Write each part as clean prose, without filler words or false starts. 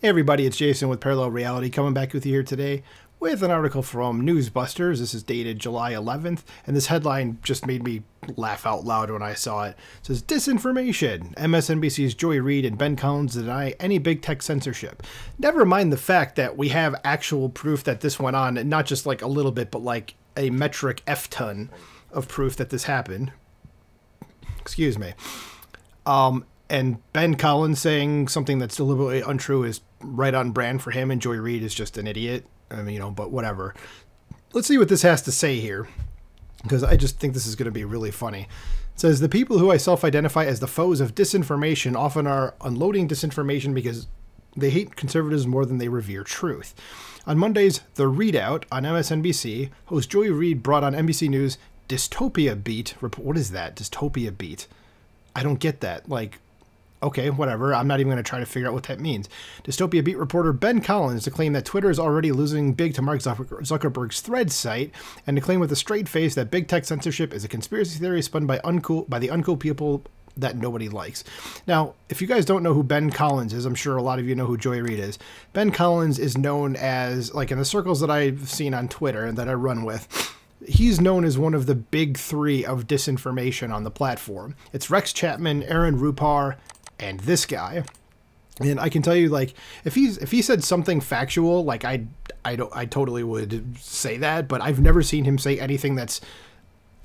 Hey everybody, it's Jason with Parallel Reality coming back with you here today with an article from Newsbusters. This is dated July 11th, and this headline just made me laugh out loud when I saw it. It says, Disinformation. MSNBC's Joy Reid and Ben Collins deny any big tech censorship. Never mind the fact that we have actual proof that this went on, and not just like a little bit, but like a metric F-ton of proof that this happened. Excuse me. And Ben Collins saying something that's deliberately untrue is right on brand for him, and Joy Reid is just an idiot. I mean, but whatever. Let's see what this has to say here, because I just think this is going to be really funny. It says, the people who I self-identify as the foes of disinformation often are unloading disinformation because they hate conservatives more than they revere truth. On Monday's The Readout on MSNBC, host Joy Reid brought on NBC News Dystopia Beat. What is that? Dystopia Beat. I don't get that. Like, okay, whatever. I'm not even going to try to figure out what that means. Dystopia Beat reporter Ben Collins to claim that Twitter is already losing big to Mark Zuckerberg's Threads site, and to claim with a straight face that big tech censorship is a conspiracy theory spun by the uncool people that nobody likes. Now, if you guys don't know who Ben Collins is, I'm sure a lot of you know who Joy Reid is. Ben Collins is known as, like in the circles that I've seen on Twitter and that I run with, he's known as one of the big three of disinformation on the platform. It's Rex Chapman, Aaron Rupar, and this guy. And I can tell you, like, if he said something factual, like I totally would say that, but I've never seen him say anything that's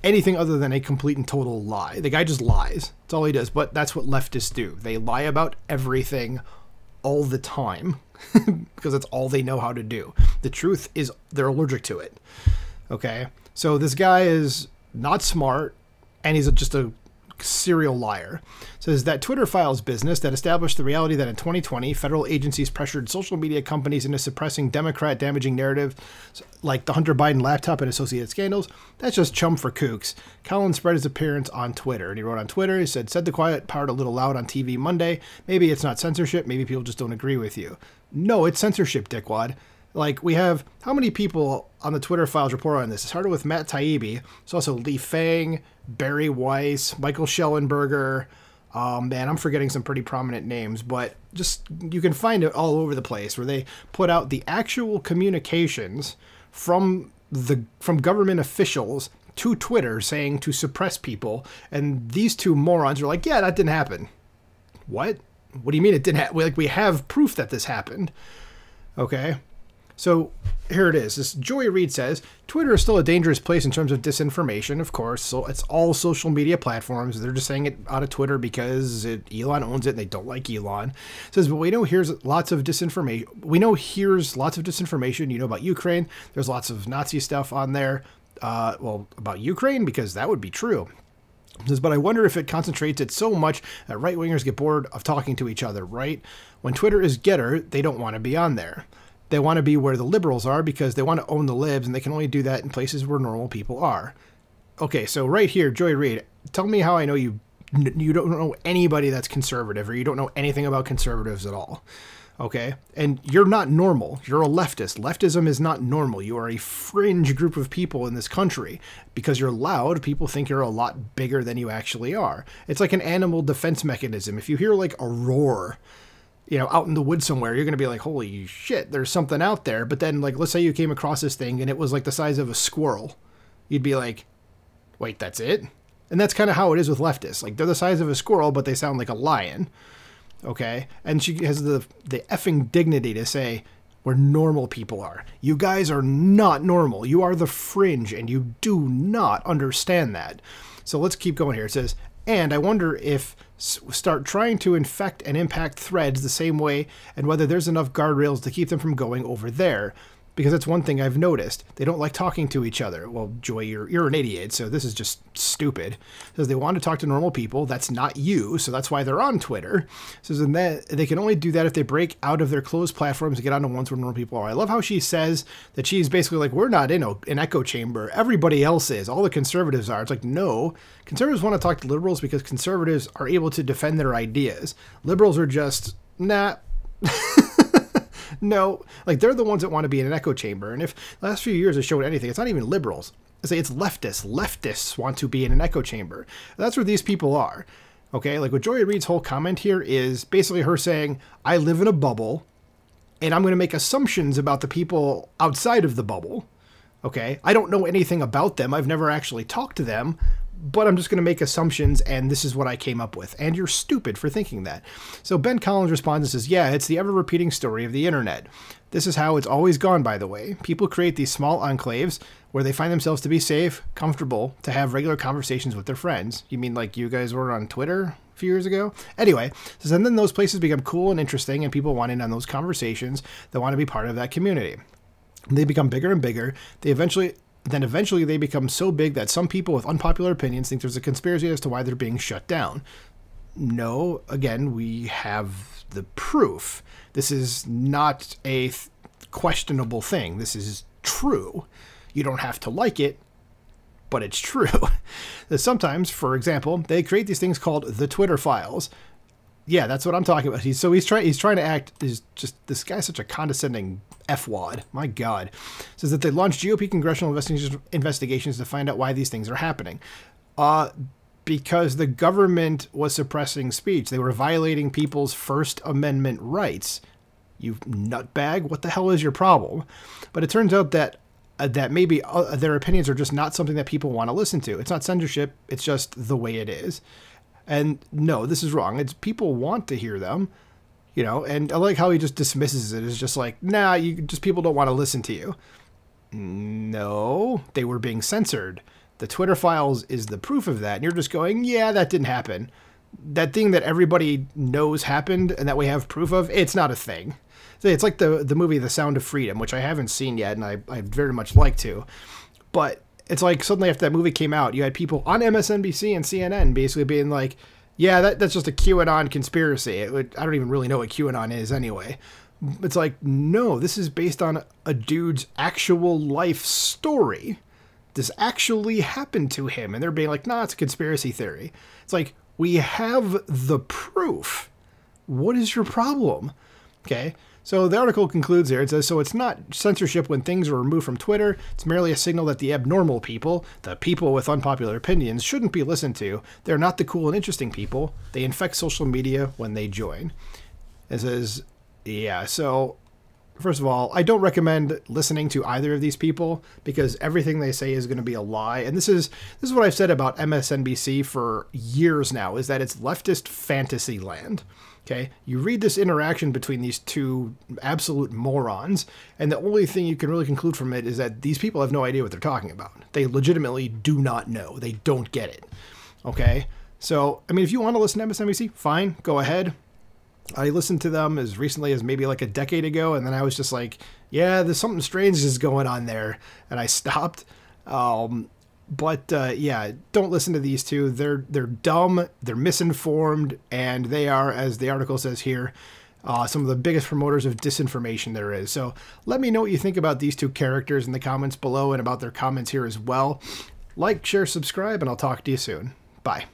anything other than a complete and total lie. The guy just lies. That's all he does. But that's what leftists do. They lie about everything all the time because that's all they know how to do. The truth is they're allergic to it. Okay? So this guy is not smart, and he's just a serial liar. Says that Twitter files business that established the reality that in 2020 federal agencies pressured social media companies into suppressing Democrat damaging narrative like the Hunter Biden laptop and associated scandals. That's just chum for kooks. Collins spread his appearance on Twitter, and he wrote on Twitter, he said the quiet part a little loud on TV Monday. Maybe it's not censorship, maybe people just don't agree with you. No, it's censorship, dickwad. Like, we have, how many people on the Twitter files report on this? It started with Matt Taibbi. It's also Lee Fang, Barry Weiss, Michael Schellenberger. Man, I'm forgetting some pretty prominent names, but just, you can find it all over the place where they put out the actual communications from government officials to Twitter saying to suppress people. And these two morons are like, yeah, that didn't happen. What? What do you mean it didn't happen? Like, we have proof that this happened. Okay. So here it is. This Joy Reid says, Twitter is still a dangerous place in terms of disinformation, of course. So it's all social media platforms. They're just saying it out of Twitter because Elon owns it and they don't like Elon. It says, but we know here's lots of disinformation. You know about Ukraine. There's lots of Nazi stuff on there. Well, about Ukraine, because that would be true. It says, but I wonder if it concentrates it so much that right-wingers get bored of talking to each other, right? When Twitter is getter, they don't want to be on there. They want to be where the liberals are because they want to own the libs, and they can only do that in places where normal people are. Okay, so right here, Joy Reid, tell me how I know you don't know anybody that's conservative, or you don't know anything about conservatives at all. Okay? And you're not normal. You're a leftist. Leftism is not normal. You are a fringe group of people in this country. Because you're loud, people think you're a lot bigger than you actually are. It's like an animal defense mechanism. If you hear like a roar, you know, out in the woods somewhere, you're going to be like, holy shit, there's something out there. But then, like, let's say you came across this thing and it was like the size of a squirrel. You'd be like, wait, that's it? And that's kind of how it is with leftists. Like, they're the size of a squirrel, but they sound like a lion. Okay? And she has the effing dignity to say where normal people are. You guys are not normal. You are the fringe, and you do not understand that. So let's keep going here. It says, and I wonder if start trying to infect and impact threads the same way, and whether there's enough guardrails to keep them from going over there. Because that's one thing I've noticed. They don't like talking to each other. Well, Joy, you're an idiot, so this is just stupid. It says they want to talk to normal people. That's not you, so that's why they're on Twitter. It says and that they can only do that if they break out of their closed platforms and get onto ones where normal people are. I love how she says that she's basically like, we're not in an echo chamber. Everybody else is. All the conservatives are. It's like, no. Conservatives want to talk to liberals because conservatives are able to defend their ideas. Liberals are just, nah. No, like, they're the ones that want to be in an echo chamber. And if the last few years have shown anything, it's not even liberals. I say it's leftists. Leftists want to be in an echo chamber. That's where these people are. Okay, like what Joy Reid's whole comment here is basically her saying, I live in a bubble. and I'm going to make assumptions about the people outside of the bubble. Okay, I don't know anything about them. I've never actually talked to them, but I'm just going to make assumptions, and this is what I came up with. And you're stupid for thinking that. So Ben Collins responds and says, yeah, it's the ever-repeating story of the internet. This is how it's always gone, by the way. People create these small enclaves where they find themselves to be safe, comfortable, to have regular conversations with their friends. You mean like you guys were on Twitter a few years ago? Anyway, so then those places become cool and interesting, and people want in on those conversations. They want to be part of that community. They become bigger and bigger. Eventually they become so big that some people with unpopular opinions think there's a conspiracy as to why they're being shut down. No, again, we have the proof. This is not a questionable thing. This is true. You don't have to like it, but it's true. Sometimes, for example, they create these things called the Twitter files. Yeah, that's what I'm talking about. He's trying to act. This guy's such a condescending F-wad. My God. Says that they launched GOP congressional investigations to find out why these things are happening. Because the government was suppressing speech. They were violating people's First Amendment rights. You nutbag. What the hell is your problem? But it turns out that maybe their opinions are just not something that people want to listen to. It's not censorship. It's just the way it is. And no, this is wrong. It's people want to hear them, you know, and I like how he just dismisses it as just like, nah, people don't want to listen to you. No, they were being censored. The Twitter files is the proof of that. And you're just going, yeah, that didn't happen. That thing that everybody knows happened and that we have proof of, it's not a thing. It's like the movie The Sound of Freedom, which I haven't seen yet, and I'd very much like to. But it's like suddenly after that movie came out, you had people on MSNBC and CNN basically being like, yeah, that's just a QAnon conspiracy. I don't even really know what QAnon is anyway. It's like, no, this is based on a dude's actual life story. This actually happened to him. And they're being like, nah, it's a conspiracy theory. It's like, we have the proof. What is your problem? Okay. So the article concludes here. It says, so it's not censorship when things are removed from Twitter. It's merely a signal that the abnormal people, the people with unpopular opinions, shouldn't be listened to. They're not the cool and interesting people. They infect social media when they join. It says, yeah, so first of all, I don't recommend listening to either of these people because everything they say is going to be a lie. And this is what I've said about MSNBC for years now, is that it's leftist fantasy land. Okay, you read this interaction between these two absolute morons, and the only thing you can really conclude from it is that these people have no idea what they're talking about. They legitimately do not know. They don't get it. Okay, so, I mean, if you want to listen to MSNBC, fine, go ahead. I listened to them as recently as maybe like a decade ago, and then I was just like, yeah, there's something strange is going on there, and I stopped. Yeah, don't listen to these two. They're dumb, they're misinformed, and they are, as the article says here, some of the biggest promoters of disinformation there is. So let me know what you think about these two characters in the comments below and about their comments here as well. Like, share, subscribe, and I'll talk to you soon. Bye.